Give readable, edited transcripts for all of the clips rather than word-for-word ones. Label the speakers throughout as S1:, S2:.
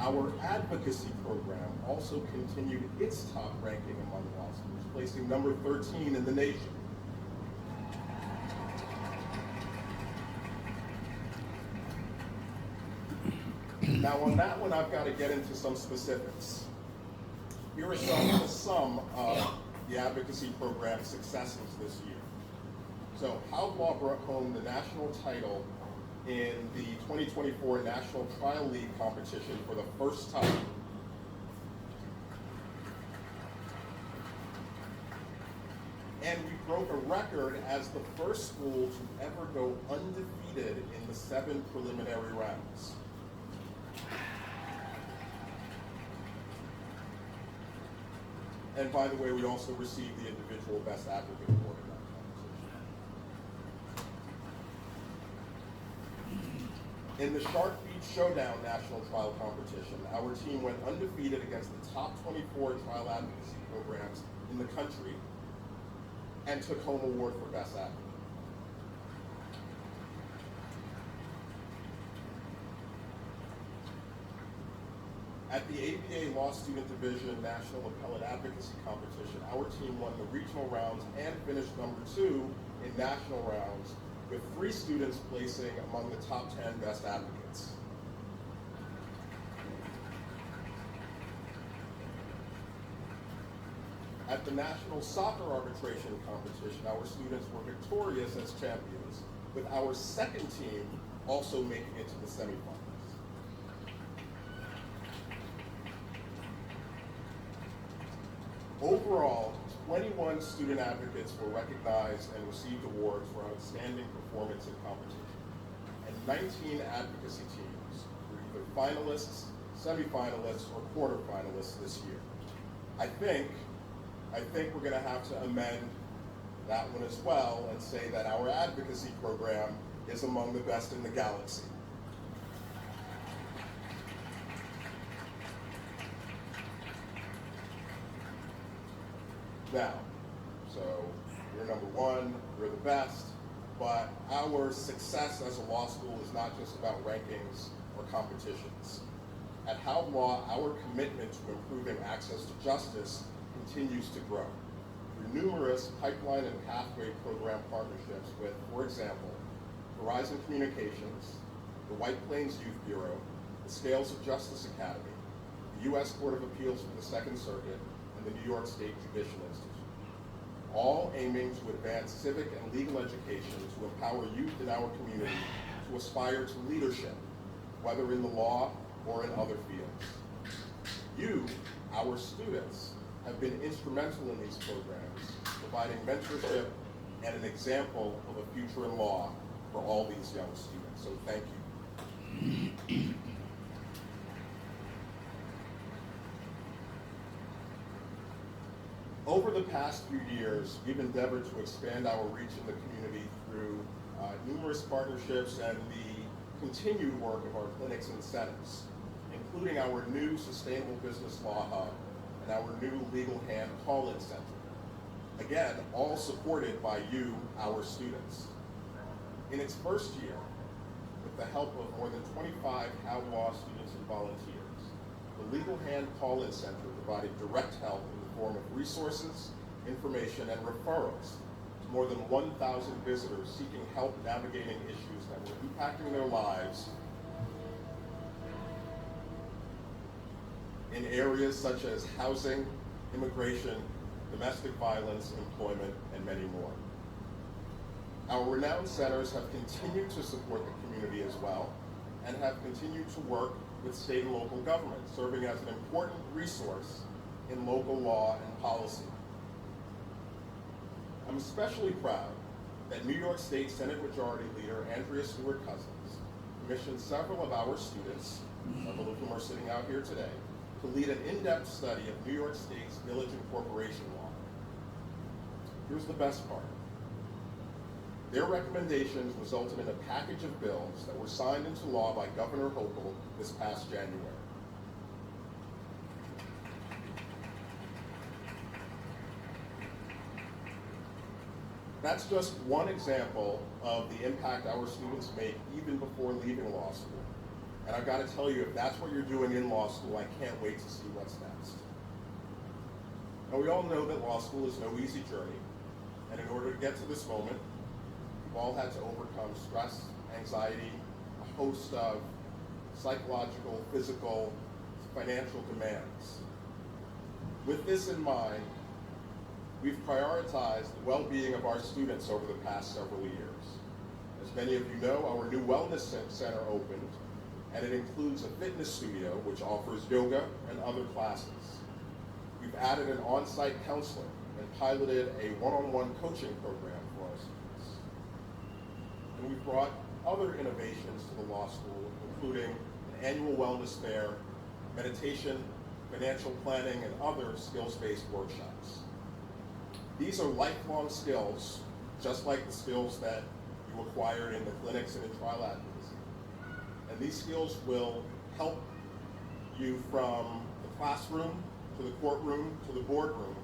S1: Our advocacy program also continued its top ranking among law schools, placing number 13 in the nation. Now on that one, I've got to get into some specifics. Here are some of the advocacy program's successes this year. So Howard Law brought home the national title in the 2024 National Trial League competition for the first time. And we broke a record as the first school to ever go undefeated in the 7 preliminary rounds. And by the way, we also received the individual Best Advocate Award in that competition. In the Shark Beach Showdown National Trial Competition, our team went undefeated against the top 24 trial advocacy programs in the country and took home award for Best Advocate. At the ADIL Law Student Division National Appellate Advocacy Competition, our team won the regional rounds and finished number 2 in national rounds, with 3 students placing among the top 10 best advocates. At the National Soccer Arbitration Competition, our students were victorious as champions, with our second team also making it to the semifinals. Overall, 21 student advocates were recognized and received awards for outstanding performance in competition, and 19 advocacy teams were either finalists, semifinalists, or quarterfinalists this year. I think we're going to have to amend that one as well and say that our advocacy program is among the best in the galaxy. Now, so you're number 1, you're the best, but our success as a law school is not just about rankings or competitions. At Howard Law, our commitment to improving access to justice continues to grow through numerous pipeline and pathway program partnerships with, for example, Verizon Communications, the White Plains Youth Bureau, the Scales of Justice Academy, the U.S. Court of Appeals for the Second Circuit, and the New York State Judicial Institute, all aiming to advance civic and legal education to empower youth in our community to aspire to leadership, whether in the law or in other fields. You, our students, have been instrumental in these programs, providing mentorship and an example of a future in law for all these young students. So thank you. Over the past few years, we've endeavored to expand our reach in the community through numerous partnerships and the continued work of our clinics and centers, including our new Sustainable Business Law Hub and our new Legal Hand Call-In Center. Again, all supported by you, our students. In its first year, with the help of more than 25 Howard Law students and volunteers, the Legal Hand Call-In Center provided direct help in the form of resources, information, and referrals to more than 1,000 visitors seeking help navigating issues that were impacting their lives in areas such as housing, immigration, domestic violence, employment, and many more. Our renowned centers have continued to support the community as well, and have continued to work with state and local government, serving as an important resource in local law and policy. I'm especially proud that New York State Senate Majority Leader Andrea Stewart-Cousins commissioned several of our students, several of whom are sitting out here today, to lead an in-depth study of New York State's village and corporation law. Here's the best part. Their recommendations resulted in a package of bills that were signed into law by Governor Hochul this past January. That's just one example of the impact our students make even before leaving law school. And I've got to tell you, if that's what you're doing in law school, I can't wait to see what's next. Now, we all know that law school is no easy journey, and in order to get to this moment, we've all had to overcome stress, anxiety, a host of psychological, physical, financial demands. With this in mind, we've prioritized the well-being of our students over the past several years. As many of you know, our new Wellness Center opened, and it includes a fitness studio which offers yoga and other classes. We've added an on-site counselor and piloted a one-on-one coaching program for our students. And we've brought other innovations to the law school, including an annual wellness fair, meditation, financial planning, and other skills-based workshops. These are lifelong skills, just like the skills that you acquired in the clinics and in trial advocacy. And these skills will help you from the classroom to the courtroom to the boardroom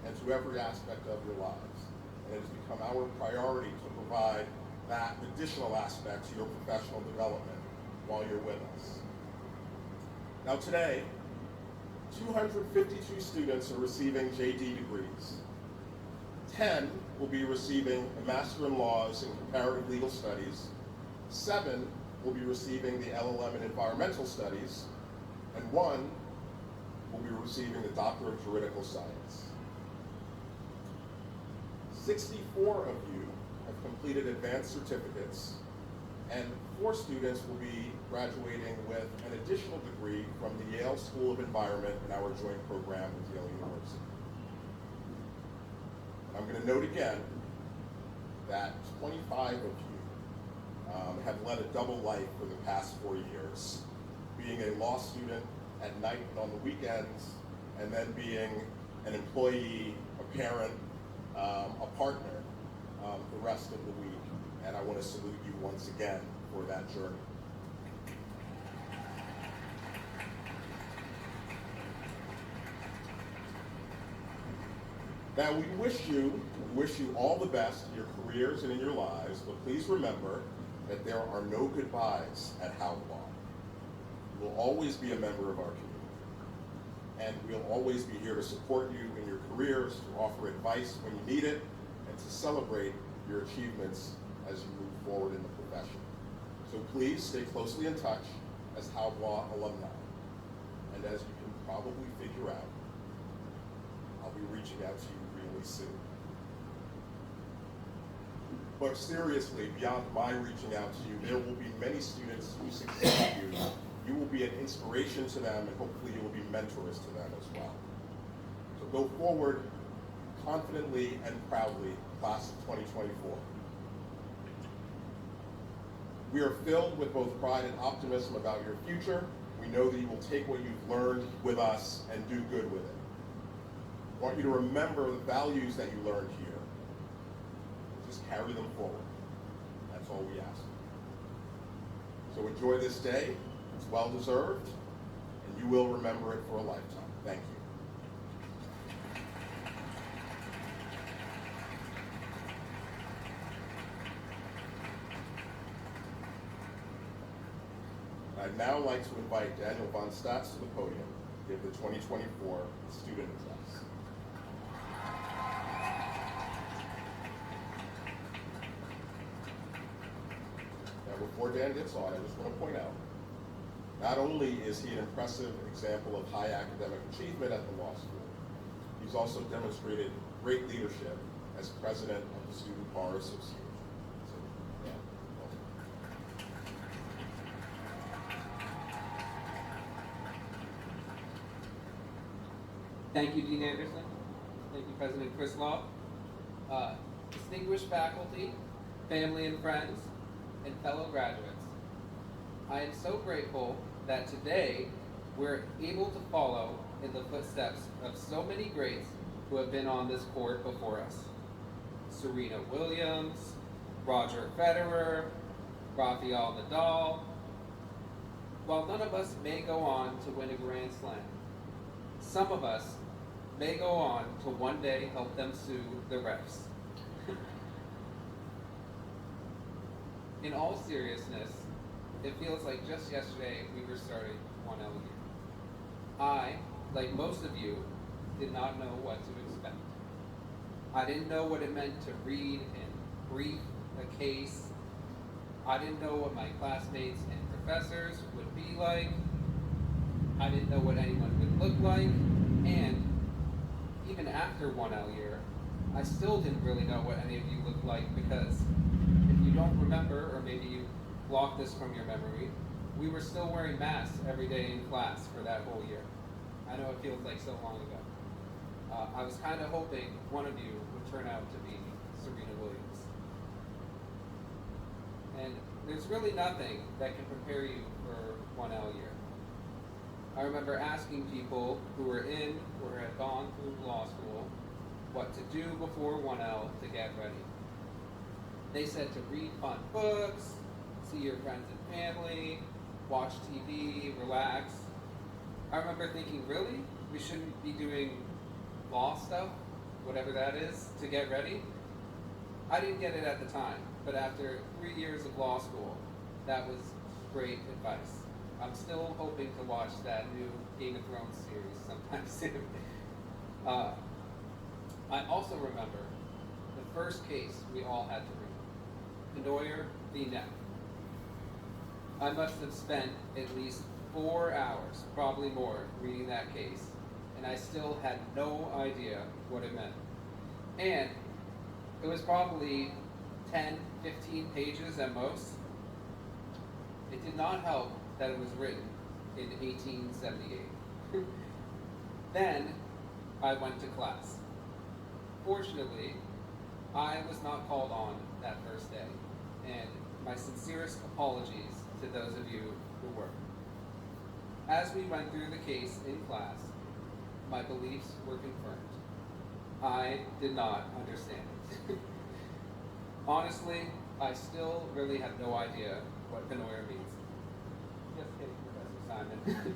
S1: and to every aspect of your lives. And it has become our priority to provide that additional aspect to your professional development while you're with us. Now today, 252 students are receiving JD degrees. 10 will be receiving a Master in Laws in Comparative Legal Studies. 7 will be receiving the LLM in Environmental Studies. And 1 will be receiving the Doctor of Juridical Science. 64 of you have completed advanced certificates, and 4 students will be graduating with an additional degree from the Yale School of Environment in our joint program with Yale University. And I'm going to note again that 25 of you have led a double life for the past 4 years, being a law student at night and on the weekends, and then being an employee, a parent, a partner the rest of the week. And I want to salute you once again for that journey. Now, we wish you all the best in your careers and in your lives, but please remember that there are no goodbyes at Howard Law. You will always be a member of our community, and we'll always be here to support you in your careers, to offer advice when you need it, and to celebrate your achievements as you move forward in the profession. So please stay closely in touch as Howard Law alumni. And as you can probably figure out, I'll be reaching out to you really soon. But seriously, beyond my reaching out to you, there will be many students who succeed you. You will be an inspiration to them, and hopefully you will be mentors to them as well. So go forward confidently and proudly, class of 2024. We are filled with both pride and optimism about your future. We know that you will take what you've learned with us and do good with it. I want you to remember the values that you learned here. Just carry them forward. That's all we ask. So enjoy this day. It's well deserved, and you will remember it for a lifetime. Thank you. I'd now like to invite Daniel Von Statz to the podium to give the 2024 student address. Now, before Dan gets on, I just want to point out, not only is he an impressive example of high academic achievement at the law school, he's also demonstrated great leadership as president of the Student Bar Association. So, Dan, welcome.
S2: Thank you, Dean Anderson. Thank you, President Chris Law. Distinguished faculty, family and friends, and fellow graduates. I am so grateful that today we're able to follow in the footsteps of so many greats who have been on this court before us. Serena Williams, Roger Federer, Rafael Nadal. While none of us may go on to win a Grand Slam, some of us may go on to one day help them sue the refs. In all seriousness, It feels like just yesterday we were starting 1L year. I, like most of you, did not know what to expect. I didn't know what it meant to read and brief a case. I didn't know what my classmates and professors would be like. I didn't know what anyone would look like. And even after 1L year, I still didn't really know what any of you looked like, because if you don't remember, or maybe you blocked this from your memory, we were still wearing masks every day in class for that whole year. I know it feels like so long ago. I was kind of hoping one of you would turn out to be Serena Williams. And there's really nothing that can prepare you for 1L year. I remember asking people who were in or had gone through law school what to do before 1L to get ready. They said to read fun books, see your friends and family, watch TV, relax. I remember thinking, really? We shouldn't be doing law stuff, whatever that is, to get ready? I didn't get it at the time, but after 3 years of law school, that was great advice. I'm still hoping to watch that new Game of Thrones series sometime soon. I also remember the first case we all had to read, Penoyer v. Neff. I must have spent at least 4 hours, probably more, reading that case, and I still had no idea what it meant. And it was probably 10, 15 pages at most. It did not help that it was written in 1878. Then I went to class. Fortunately, I was not called on that first day, and my sincerest apologies to those of you who were. As we went through the case in class, my beliefs were confirmed. I did not understand it. Honestly, I still really have no idea what Penoyer means. Just kidding, Professor Simon.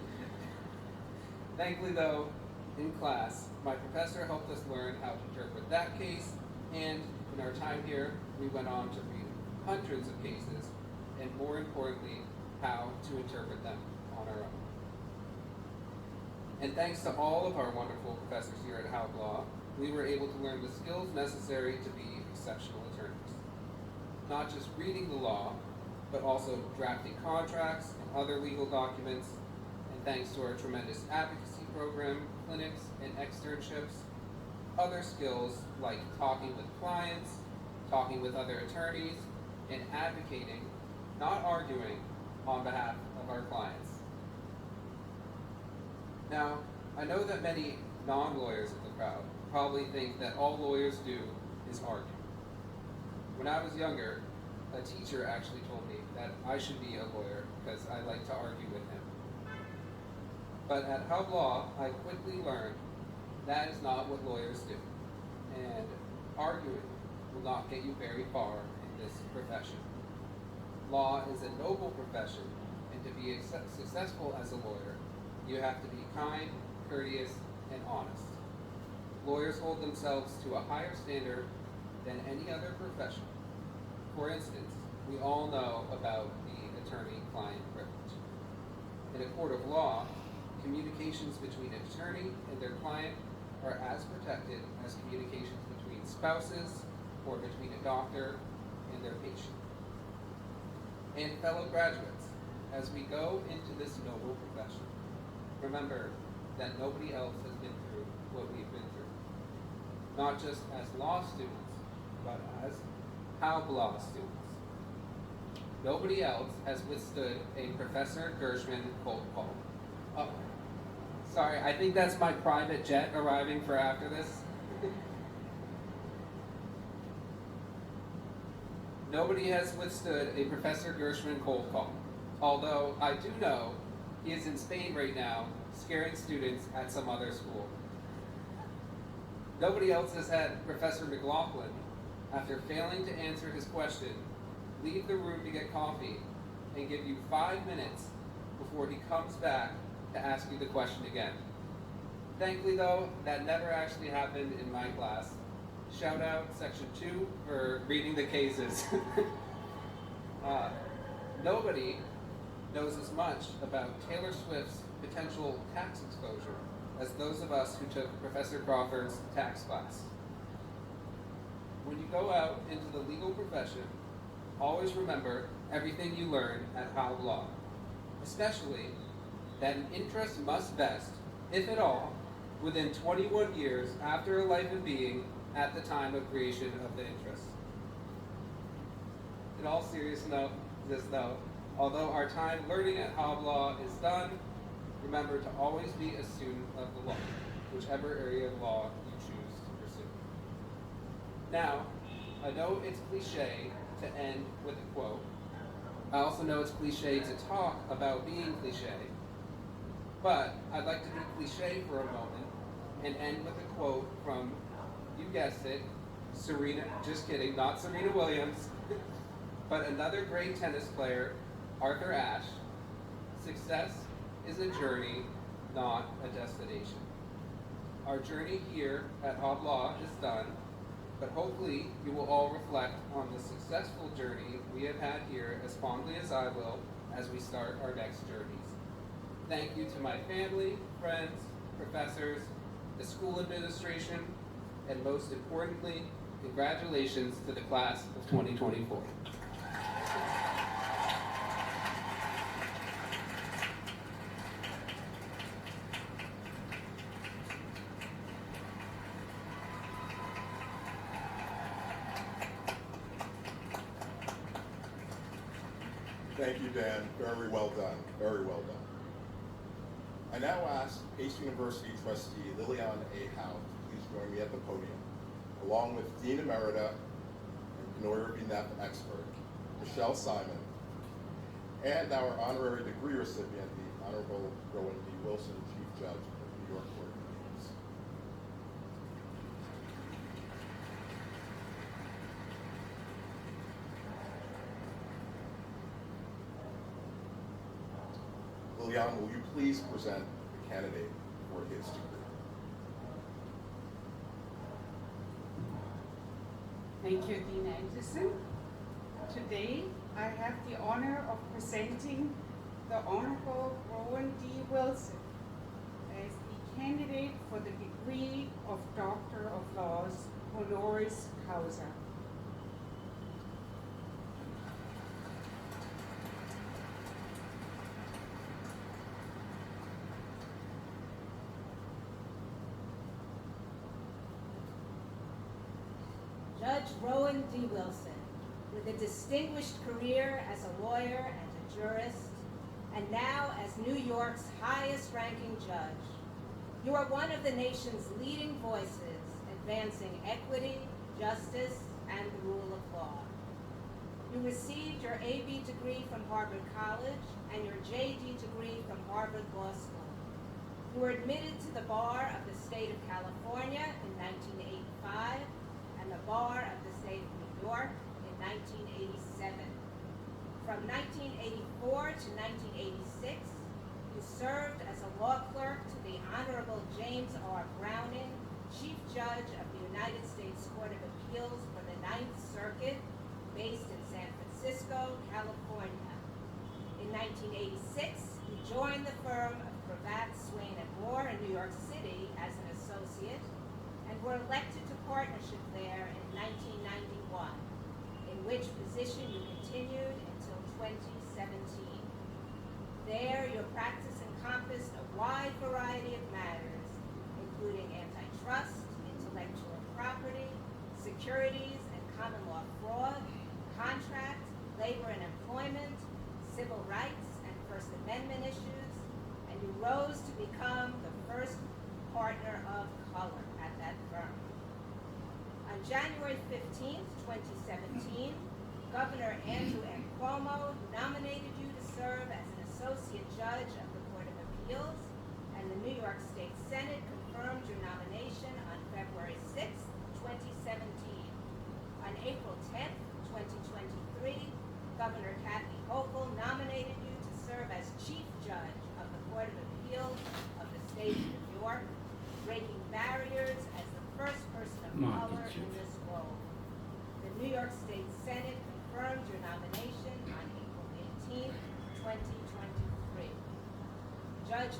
S2: Thankfully though, in class, my professor helped us learn how to interpret that case, and in our time here, we went on to read hundreds of cases, and more importantly, how to interpret them on our own. And thanks to all of our wonderful professors here at Howard Law, we were able to learn the skills necessary to be exceptional attorneys. Not just reading the law, but also drafting contracts and other legal documents, and thanks to our tremendous advocacy program, clinics, and externships, other skills like talking with clients, talking with other attorneys, and advocating, not arguing, on behalf of our clients. Now, I know that many non-lawyers in the crowd probably think that all lawyers do is argue. When I was younger, a teacher actually told me that I should be a lawyer because I like to argue with him. But at Hub Law, I quickly learned that is not what lawyers do, and arguing will not get you very far in this profession. Law is a noble profession, and to be successful as a lawyer, you have to be kind, courteous, and honest. Lawyers hold themselves to a higher standard than any other profession. For instance, we all know about the attorney-client privilege. In a court of law, communications between an attorney and their client are as protected as communications between spouses or between a doctor and their patient. And fellow graduates, as we go into this noble profession, remember that nobody else has been through what we've been through. Not just as law students, but as Howard Law students. Nobody else has withstood a Professor Gershman cold call. Oh, sorry, I think that's my private jet arriving for after this. Nobody has withstood a Professor Gershman cold call, although I do know he is in Spain right now, scaring students at some other school. Nobody else has had Professor McLaughlin, after failing to answer his question, leave the room to get coffee and give you 5 minutes before he comes back to ask you the question again. Thankfully though, that never actually happened in my class. Shout out section 2 for reading the cases. Nobody knows as much about Taylor Swift's potential tax exposure as those of us who took Professor Crawford's tax class. When you go out into the legal profession, always remember everything you learn at Howe Law, especially that an interest must vest, if at all, within 21 years after a life of being at the time of creation of the interest. In all seriousness though, although our time learning at Howe Law is done, remember to always be a student of the law, whichever area of law you choose to pursue. Now, I know it's cliche to end with a quote. I also know it's cliche to talk about being cliche, but I'd like to be cliche for a moment and end with a quote from, you guessed it, Serena, just kidding, not Serena Williams, but another great tennis player, Arthur Ashe. Success is a journey, not a destination. Our journey here at Howe Law is done, but hopefully you will all reflect on the successful journey we have had here as fondly as I will as we start our next journeys. Thank you to my family, friends, professors, the school administration, and most importantly, congratulations to the class of 2024.
S1: Thank you, Dan. Very well done. Very well done. I now ask Pace University trustee Lillian A. Howe to please join me at the podium, along with Dean Emerita and Penoyer B. Neff expert, Michelle Simon, and our honorary degree recipient, the Honorable Rowan D. Wilson, Chief Judge of the New York Court of Appeals. Lillian, will you please present the candidate for his degree?
S3: Thank you, Dean Anderson. Today, I have the honor of presenting the Honorable Rowan D. Wilson as the candidate for the degree of Doctor of Laws, honoris causa.
S4: Judge Rowan D. Wilson, with a distinguished career as a lawyer and a jurist, and now as New York's highest-ranking judge, you are one of the nation's leading voices advancing equity, justice, and the rule of law. You received your AB degree from Harvard College and your JD degree from Harvard Law School. You were admitted to the bar of the state of California in 1985 and the bar of the state of New York in 1987. From 1984 to 1986, you served as a law clerk to the Honorable James R. Browning, Chief Judge of the United States Court of Appeals for the Ninth Circuit, based in San Francisco, California. In 1986, you joined the firm of Cravath, Swaine & Moore in New York City as an associate, and were elected to partnership there in 1991, in which position you continued until 2017. There, your practice encompassed a wide variety of matters, including antitrust, intellectual property, securities and common law fraud, contract, labor and employment, civil rights and First Amendment issues, and you rose to become the first partner of color at that firm. On January 15th, 2017, Governor Andrew M. Cuomo nominated you to serve as an associate judge of the Court of Appeals, and the New York State Senate confirmed your nomination on February 6th, 2017. On April 10th, 2023, Governor Kathy Hochul nominated you to serve as Chief Judge of the Court of Appeals of the State of New York, breaking barriers as the first person of color in this role. The New York State Senate confirmed your nomination on April 18th, 2023. Judge